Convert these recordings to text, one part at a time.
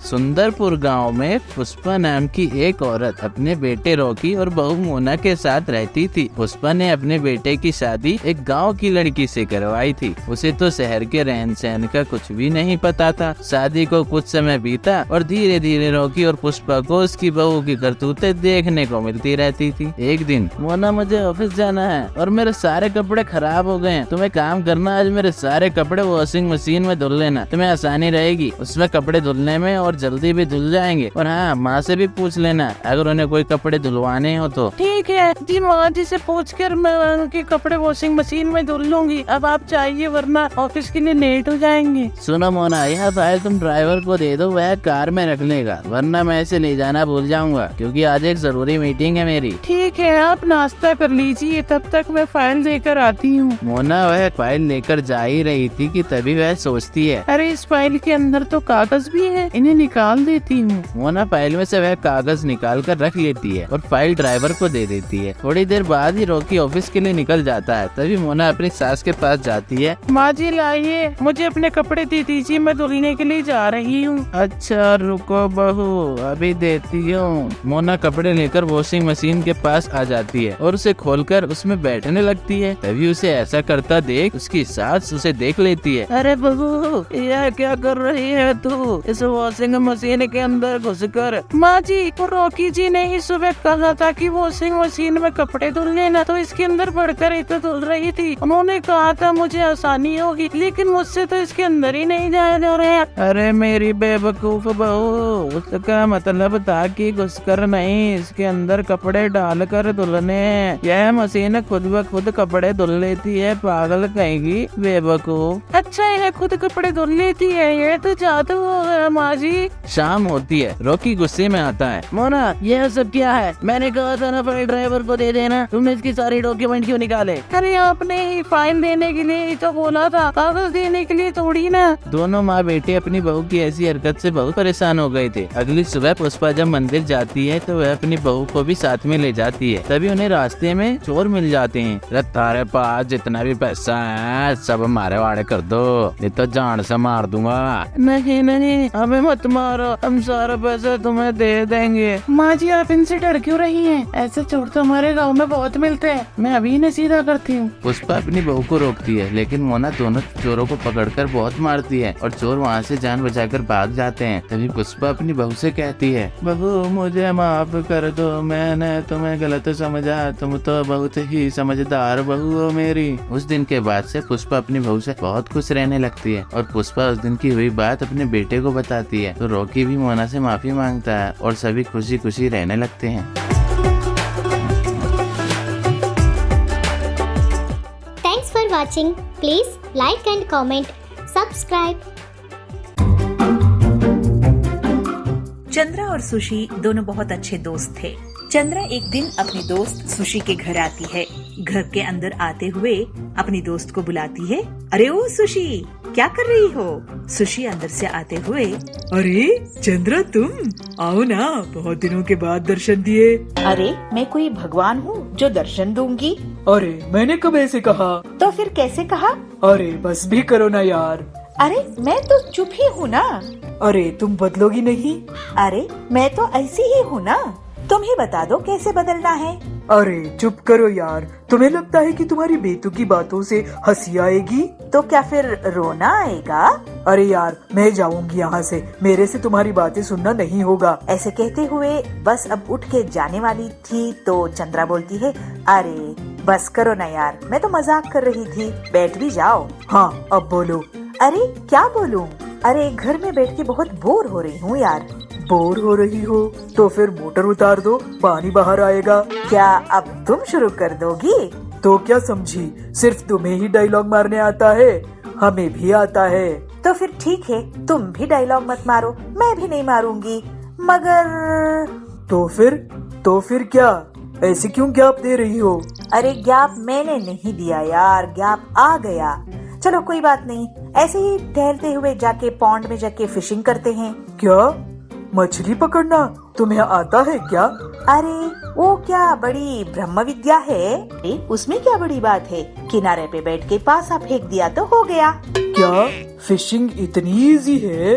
सुंदरपुर गांव में पुष्पा नाम की एक औरत अपने बेटे रॉकी और बहू मोना के साथ रहती थी। पुष्पा ने अपने बेटे की शादी एक गांव की लड़की से करवाई थी। उसे तो शहर के रहन सहन का कुछ भी नहीं पता था। शादी को कुछ समय बीता और धीरे धीरे रॉकी और पुष्पा को उसकी बहू की करतूतें देखने को मिलती रहती थी। एक दिन, मोना मुझे ऑफिस जाना है और मेरे सारे कपड़े खराब हो गए हैं। तुम्हें काम करना, आज मेरे सारे कपड़े वॉशिंग मशीन में धुल लेना, तुम्हें आसानी रहेगी उसमें कपड़े धुलने में और जल्दी भी धुल जाएंगे। और हाँ, माँ से भी पूछ लेना अगर उन्हें कोई कपड़े धुलवाने हो तो। ठीक है जी, माँ जी से पूछकर मैं उनके कपड़े वॉशिंग मशीन में धुल लूंगी। अब आप चाहिए वरना ऑफिस के लिए लेट हो जाएंगे। सुनो मोना, यह फाइल तुम ड्राइवर को दे दो, वह कार में रख लेगा, वरना मैं इसे ले जाना भूल जाऊंगा क्योंकि आज एक जरूरी मीटिंग है मेरी। ठीक है, आप नाश्ता कर लीजिए, तब तक मैं फाइल देकर आती हूँ। मोना वह फाइल लेकर जा ही रही थी कि तभी वह सोचती है, अरे इस फाइल के अंदर तो कागज भी है, इन्हें निकाल देती हूँ। मोना फाइल में से वह कागज निकाल कर रख लेती है और फाइल ड्राइवर को दे देती है। थोड़ी देर बाद ही रॉकी ऑफिस के लिए निकल जाता है। तभी मोना अपनी सास के पास जाती है। माँ जी लाइए, मुझे अपने कपड़े दे दीजिए, मैं धुलने के लिए जा रही हूँ। अच्छा रुको बहू, अभी देती हूँ। मोना कपड़े लेकर वॉशिंग मशीन के पास आ जाती है और उसे खोलकर उसमें बैठने लगती है। तभी उसे ऐसा करता देख उसकी सास उसे देख लेती है। अरे बहू, यह क्या कर रही है तू इस वॉशिंग मशीन के अंदर घुसकर? माँ जी, रॉकी जी ने ही सुबह कहा था कि वॉशिंग मशीन में कपड़े धुल लेना, तो इसके अंदर बढ़कर ही तो धुल रही थी। उन्होंने कहा था मुझे आसानी होगी, लेकिन मुझसे तो इसके अंदर ही नहीं जाया जा रहा है। अरे मेरी बेवकूफ बहू, उसका मतलब था कि घुसकर नहीं, इसके अंदर कपड़े डालकर धुलने। यह मशीन खुद ब खुद कपड़े धुल लेती है, पागल कहेगी बेवकूफ। अच्छा, यह खुद कपड़े धुल लेती है, ये तो जादू हो गया माँ जी। शाम होती है, रॉकी गुस्से में आता है। मोना, यह सब क्या है? मैंने कहा था ना फाइल ड्राइवर को दे देना, तुमने इसकी सारी डॉक्यूमेंट क्यों निकाले? अरे आपने ही फाइल देने के लिए ही तो बोला था, कागज देने के लिए थोड़ी ना। दोनों माँ बेटे अपनी बहू की ऐसी हरकत से बहुत परेशान हो गए थे। अगली सुबह पुष्पा जब मंदिर जाती है तो वह अपनी बहू को भी साथ में ले जाती है। तभी उन्हें रास्ते में चोर मिल जाते हैं। तारे पास जितना भी पैसा है सब हमारे वाड़े कर दो, नहीं तो जान से मार दूंगा। नहीं नहीं, हमें मत मारो, हम सारा पैसा तुम्हें दे देंगे। माँ जी, आप इनसे डर क्यों रही हैं? ऐसे चोर तो हमारे गांव में बहुत मिलते हैं, मैं अभी इन्हें सीधा करती हूँ। पुष्पा अपनी बहू को रोकती है, लेकिन मोना दोनों चोरों को पकड़कर बहुत मारती है और चोर वहाँ से जान बचाकर भाग जाते हैं। तभी पुष्पा अपनी बहू से कहती है, बहू मुझे माफ कर दो, मैंने तुम्हें गलत समझा, तुम तो बहुत ही समझदार बहू हो मेरी। उस दिन के बाद से पुष्पा अपनी बहू से बहुत खुश रहने लगती है और पुष्पा उस दिन की हुई बात अपने बेटे को बताती है। तो रॉकी भी मोना से माफी मांगता है और सभी खुशी खुशी रहने लगते हैं। Thanks for watching. Please like and comment. Subscribe. Chandra और सुशी दोनों बहुत अच्छे दोस्त थे। चंद्रा एक दिन अपनी दोस्त सुशी के घर आती है। घर के अंदर आते हुए अपनी दोस्त को बुलाती है। अरे ओ सुशी, क्या कर रही हो? सुशी अंदर से आते हुए, अरे चंद्रा, तुम आओ ना, बहुत दिनों के बाद दर्शन दिए। अरे मैं कोई भगवान हूँ जो दर्शन दूंगी? अरे मैंने कब ऐसे कहा? तो फिर कैसे कहा? अरे बस भी करो ना यार। अरे मैं तो चुप ही हूँ ना। अरे तुम बदलोगी नहीं? अरे मैं तो ऐसी ही हूँ ना, तुम ही बता दो कैसे बदलना है। अरे चुप करो यार, तुम्हें लगता है कि तुम्हारी बेतुकी बातों से हंसी आएगी? तो क्या फिर रोना आएगा? अरे यार, मैं जाऊंगी यहाँ से, मेरे से तुम्हारी बातें सुनना नहीं होगा। ऐसे कहते हुए बस अब उठ के जाने वाली थी तो चंद्रा बोलती है, अरे बस करो ना यार, मैं तो मजाक कर रही थी, बैठ भी जाओ। हाँ अब बोलो। अरे क्या बोलूं? अरे घर में बैठ के बहुत बोर हो रही हूँ यार। बोर हो रही हो तो फिर मोटर उतार दो, पानी बाहर आएगा। क्या अब तुम शुरू कर दोगी? तो क्या समझी, सिर्फ तुम्हें ही डायलॉग मारने आता है? हमें भी आता है। तो फिर ठीक है, तुम भी डायलॉग मत मारो, मैं भी नहीं मारूंगी। मगर तो फिर क्या, ऐसे क्यों गैप दे रही हो? अरे गैप मैंने नहीं दिया यार, गैप आ गया। चलो कोई बात नहीं, ऐसे ही टहलते हुए जाके पॉन्ड में जाके फिशिंग करते हैं। क्या मछली पकड़ना तुम्हें आता है क्या? अरे वो क्या बड़ी ब्रह्म विद्या है, उसमें क्या बड़ी बात है, किनारे पे बैठ के पासा फेंक दिया तो हो गया। क्या फिशिंग इतनी इजी है?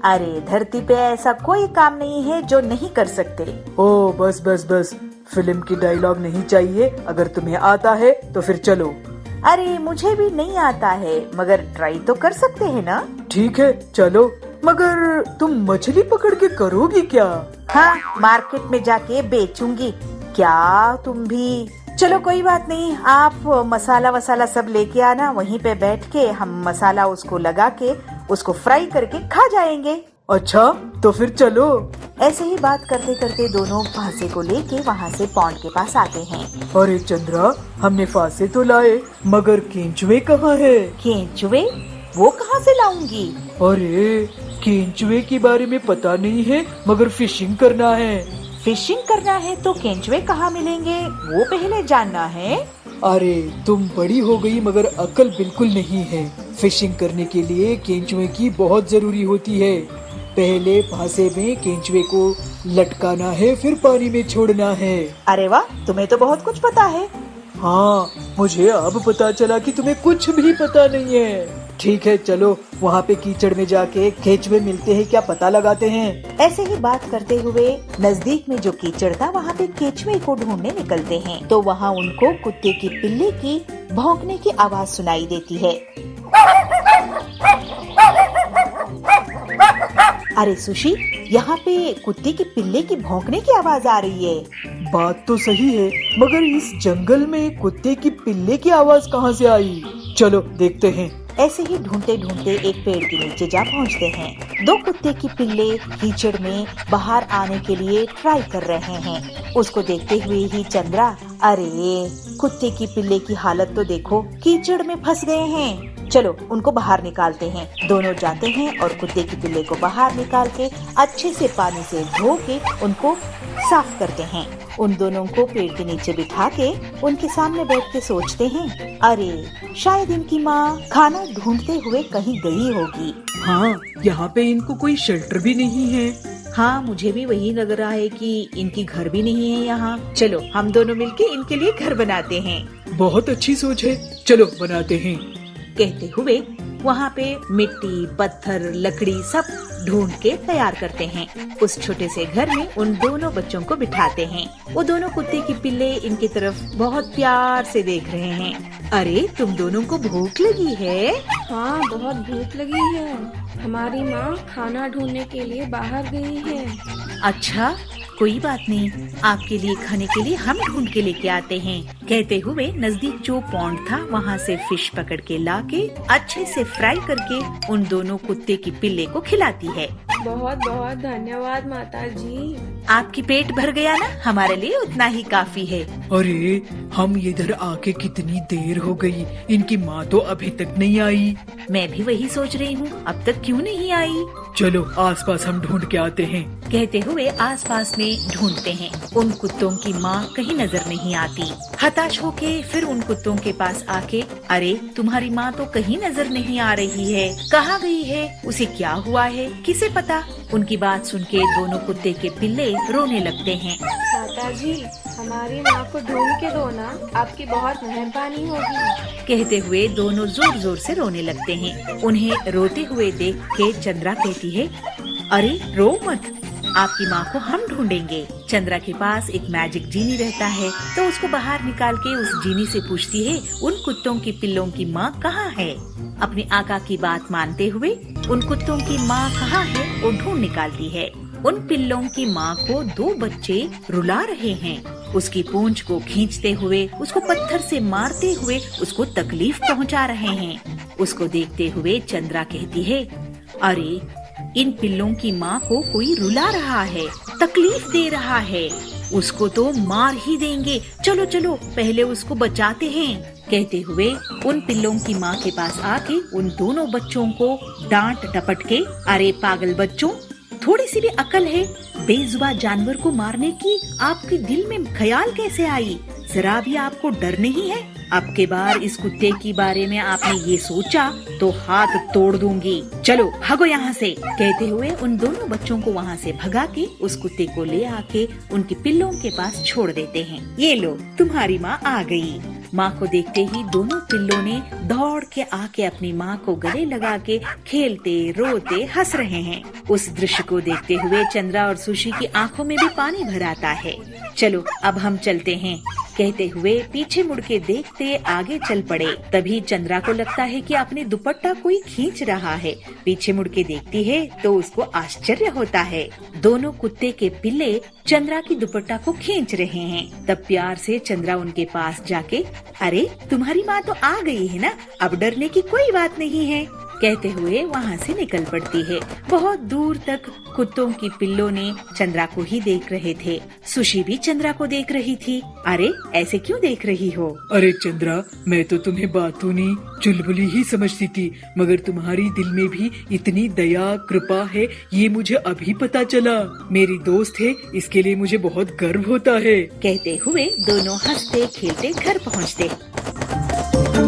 अरे धरती पे ऐसा कोई काम नहीं है जो नहीं कर सकते। ओ बस बस बस, फिल्म की डायलॉग नहीं चाहिए। अगर तुम्हें आता है तो फिर चलो। अरे मुझे भी नहीं आता है, मगर ट्राई तो कर सकते हैं ना। ठीक है चलो, मगर तुम मछली पकड़ के करोगी क्या? हाँ, मार्केट में जाके बेचूंगी। क्या तुम भी? चलो कोई बात नहीं, आप मसाला वसाला सब लेके आना, वहीं पे बैठ के हम मसाला उसको लगा के उसको फ्राई करके खा जाएंगे। अच्छा तो फिर चलो। ऐसे ही बात करते करते दोनों फांसे को लेके वहाँ से पॉन्ड के पास आते हैं। अरे चंद्रा, हमने फांसे तो लाए, मगर केंचुए कहाँ है? केंचुए? वो कहाँ से लाऊंगी? अरे केंचुए के बारे में पता नहीं है, मगर फिशिंग करना है। फिशिंग करना है तो केंचुए कहाँ मिलेंगे, वो पहले जानना है। अरे तुम बड़ी हो गई मगर अकल बिल्कुल नहीं है। फिशिंग करने के लिए केंचुए की बहुत जरूरी होती है। पहले फांसे में केंचुए को लटकाना है, फिर पानी में छोड़ना है। अरे वाह, तुम्हें तो बहुत कुछ पता है। हाँ, मुझे अब पता चला कि तुम्हें कुछ भी पता नहीं है। ठीक है चलो, वहाँ पे कीचड़ में जाके केंचुए मिलते हैं क्या पता लगाते हैं। ऐसे ही बात करते हुए नजदीक में जो कीचड़ था वहाँ पे केंचुए को ढूंढने निकलते हैं, तो वहाँ उनको कुत्ते की पिल्ले की भौंकने की आवाज सुनाई देती है। अरे सुशी, यहाँ पे कुत्ते की पिल्ले की भौंकने की आवाज आ रही है। बात तो सही है, मगर इस जंगल में कुत्ते की पिल्ले की आवाज कहाँ से आई? चलो देखते हैं। ऐसे ही ढूंढते ढूंढते एक पेड़ के नीचे जा पहुँचते हैं। दो कुत्ते की पिल्ले कीचड़ में बाहर आने के लिए ट्राई कर रहे हैं। उसको देखते हुए ही चंद्रा, अरे कुत्ते की पिल्ले की हालत तो देखो, कीचड़ में फंस गए हैं। चलो उनको बाहर निकालते हैं। दोनों जाते हैं और कुत्ते की पिल्ले को बाहर निकाल के अच्छे से पानी से धो के उनको साफ करते हैं। उन दोनों को पेड़ के नीचे बिठा के उनके सामने बैठ के सोचते हैं, अरे शायद इनकी माँ खाना ढूंढते हुए कहीं गई होगी। हाँ, यहाँ पे इनको कोई शेल्टर भी नहीं है। हाँ, मुझे भी वही लग रहा है कि इनकी घर भी नहीं है यहाँ। चलो हम दोनों मिलके इनके लिए घर बनाते हैं। बहुत अच्छी सोच है, चलो बनाते हैं। कहते हुए वहाँ पे मिट्टी, पत्थर, लकड़ी सब ढूंढ के तैयार करते हैं। उस छोटे से घर में उन दोनों बच्चों को बिठाते हैं। वो दोनों कुत्ते की पिल्ले इनकी तरफ बहुत प्यार से देख रहे हैं। अरे तुम दोनों को भूख लगी है? हाँ, बहुत भूख लगी है। हमारी माँ खाना ढूंढने के लिए बाहर गई है। अच्छा, कोई बात नहीं, आपके लिए खाने के लिए हम ढूंढ के लेके आते हैं। कहते हुए नजदीक जो पॉन्ड था वहाँ से फिश पकड़ के लाके अच्छे से फ्राई करके उन दोनों कुत्ते की पिल्ले को खिलाती है। बहुत बहुत धन्यवाद माता जी। आपकी पेट भर गया ना, हमारे लिए उतना ही काफी है। अरे हम इधर आके कितनी देर हो गई, इनकी माँ तो अभी तक नहीं आई। मैं भी वही सोच रही हूँ, अब तक क्यों नहीं आई। चलो आसपास हम ढूंढ के आते हैं। कहते हुए आसपास में ढूंढते हैं। उन कुत्तों की माँ कहीं नजर नहीं आती। हताश होके फिर उन कुत्तों के पास आके, अरे तुम्हारी माँ तो कहीं नजर नहीं आ रही है, कहाँ गई है, उसे क्या हुआ है, किसे पता। उनकी बात सुन के दोनों कुत्ते के पिल्ले रोने लगते हैं। माता जी, हमारी माँ को ढूंढ के दो ना, आपकी बहुत मेहरबानी होगी। कहते हुए दोनों जोर जोर से रोने लगते हैं। उन्हें रोते हुए देख के चंद्रा कहती है, अरे रो मत, आपकी माँ को हम ढूंढेंगे। चंद्रा के पास एक मैजिक जीनी रहता है, तो उसको बाहर निकाल के उस जीनी से पूछती है, उन कुत्तों की पिल्लों की माँ कहाँ है। अपने आका की बात मानते हुए उन कुत्तों की माँ कहाँ है वो ढूंढ निकालती है। उन पिल्लों की माँ को दो बच्चे रुला रहे हैं। उसकी पूंछ को खींचते हुए, उसको पत्थर से मारते हुए उसको तकलीफ पहुँचा रहे हैं। उसको देखते हुए चंद्रा कहती है, अरे इन पिल्लों की माँ को कोई रुला रहा है, तकलीफ दे रहा है, उसको तो मार ही देंगे। चलो चलो पहले उसको बचाते हैं। कहते हुए उन पिल्लों की माँ के पास आके उन दोनों बच्चों को डांट डपट के, अरे पागल बच्चों, थोड़ी सी भी अकल है, बेजुबान जानवर को मारने की आपके दिल में ख्याल कैसे आई? जरा भी आपको डर नहीं है? अब के बार इस कुत्ते के बारे में आपने ये सोचा तो हाथ तोड़ दूंगी। चलो भागो यहाँ से। कहते हुए उन दोनों बच्चों को वहाँ से भगा के उस कुत्ते को ले आके उनके पिल्लों के पास छोड़ देते हैं। ये लो, तुम्हारी माँ आ गई। माँ को देखते ही दोनों पिल्लों ने दौड़ के आके अपनी माँ को गले लगा के खेलते रोते हंस रहे हैं। उस दृश्य को देखते हुए चंद्रा और सुशी की आंखों में भी पानी भर आता है। चलो अब हम चलते हैं, कहते हुए पीछे मुड़ के देखते आगे चल पड़े। तभी चंद्रा को लगता है कि अपने दुपट्टा कोई खींच रहा है। पीछे मुड़ के देखती है तो उसको आश्चर्य होता है। दोनों कुत्ते के पिल्ले चंद्रा की दुपट्टा को खींच रहे हैं। तब प्यार से चंद्रा उनके पास जाके, अरे तुम्हारी माँ तो आ गई है ना, अब डरने की कोई बात नहीं है, कहते हुए वहाँ से निकल पड़ती है। बहुत दूर तक कुत्तों की पिल्लों ने चंद्रा को ही देख रहे थे। सुशी भी चंद्रा को देख रही थी। अरे ऐसे क्यों देख रही हो? अरे चंद्रा, मैं तो तुम्हें बातूनी चुलबुली ही समझती थी, मगर तुम्हारी दिल में भी इतनी दया कृपा है, ये मुझे अभी पता चला। मेरी दोस्त है, इसके लिए मुझे बहुत गर्व होता है। कहते हुए दोनों हंसते खेलते घर पहुँचते।